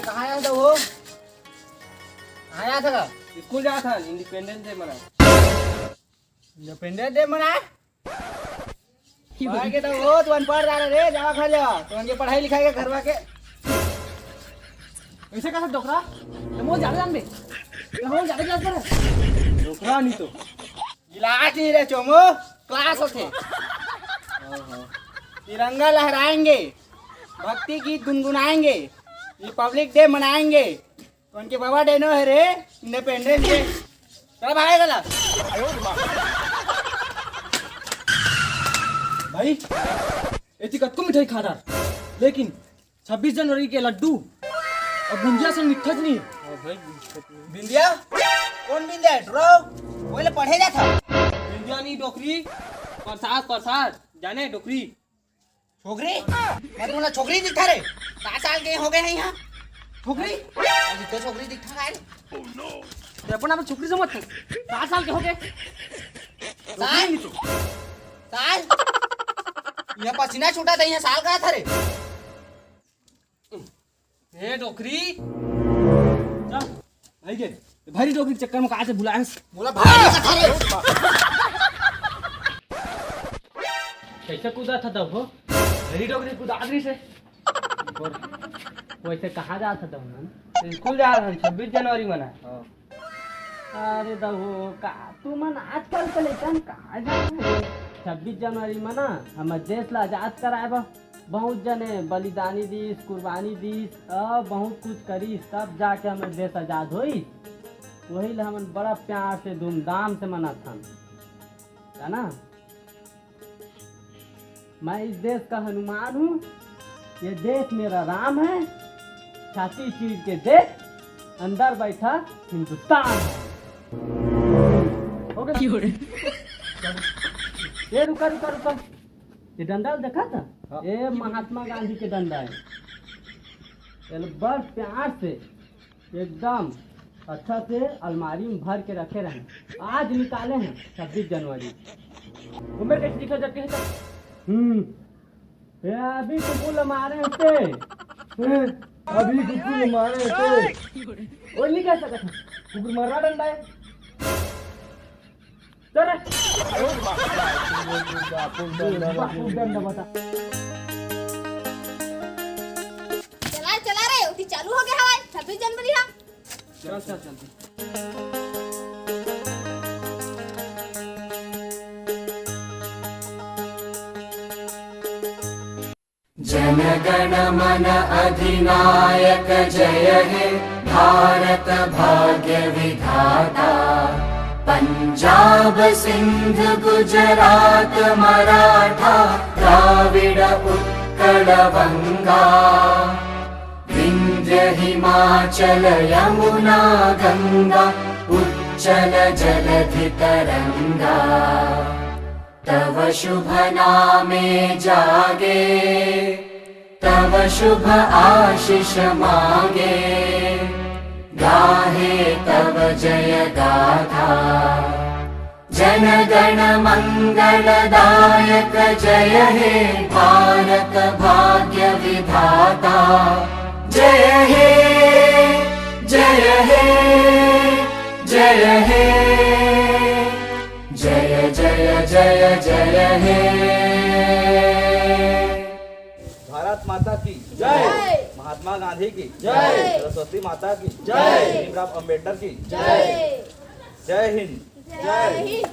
कहाँ आया था वो? कहाँ आया था? स्कूल जा था। इंडिपेंडेंस डे मना। इंडिपेंडेंस डे मना के तो वो तू अनपढ़ जा रे जावा घर जा तो उनके पढ़ाई लिखाई के घरवा के ऐसे कैसे डोकरा वो ज्यादा जान बे हो ज्यादा क्लास पर है डोकरा नहीं तो गिलास नहीं रे चोमो क्लास होते तिरंगा लहराएंगे, भक्ति गीत गुनगुनाएंगे, रिपब्लिक डे मनाएंगे तो उनके बाबा डे नो है रे इंडिपेंडेंस डे। चल भाई गला भाई ऐसी कत्को मिठाई खाता लेकिन 26 जनवरी के लड्डू और गुंजिया से मिठा नहीं है। बिंदिया कौन बिंदिया ड्रो वो ले पढ़े जाता गुंजिया नहीं डोकरी प्रसाद जाने डोकरी छोकरी मैं तुम्हारा छोकरी दिखा रे 7 साल के हो गए हैं यहाँ छोकरी तो छोकरी दिखा है तो अपन आप छोकरी समझ 7 साल के हो गए साल ये पसीना छूटा था यहाँ साल का था रे हे डोकरी चल आई गए भारी डोकरी चक्कर में कहाँ से बुलाए बोला भाई था रे कैसे कूदा था तब वो भारी डोकरी कूदा आदमी से और वैसे कहाँ जा था तब स्कूल जा रहा था 26 जनवरी मना। अरे दहो का तू मन आजकल के लेकिन कहाँ जा रहा है 26 जनवरी मना हम देश ला आजाद कराए बहुत जने बलिदानी दीस कुर्बानी दीस बहुत कुछ करी तब जाके हमें देश आजाद हुई वही ला हम बड़ा प्यार से धूमधाम से मना था है ना। मैं इस देश का हनुमान हूँ, ये देश मेरा राम है, छाती चीर के देख अंदर बैठा हिंदुस्तान है। ये रुका ये डंडा देखा था ये महात्मा गांधी के डंडा है बस प्यार से एकदम अच्छा से अलमारी में भर के रखे रहे आज निकाले हैं 26 जनवरी उम्र कैसे दिखा जाते हैं अभी कुकुल मारे थे अभी कुकुल मारे थे वो नहीं कह सकता कुकुल मारा डंडा है चल बता चला रे उठी चालू हो गया हवा 26 जनवरी हा चल जन गण मन अधिनायक जय हे भारत भाग्य विधाता पंजाब सिंध गुजरात मराठा द्राविड़ उत्कल बंगा विंध्य हिमाचल यमुना गंगा उच्चल जलधि तरंगा तव शुभ नामे जागे तव शुभ आशीष मांगे गाहे तव जय गाथा जन गण मंगलदायक जय हे भारत भाग्य विधाता जय हे जय हे जय हे जय जय जय जय हे भारत माता की जय, महात्मा गांधी की जय, सरस्वती माता की जय, भीमराव अंबेडकर की जय, जय हिंद। जय हिंद।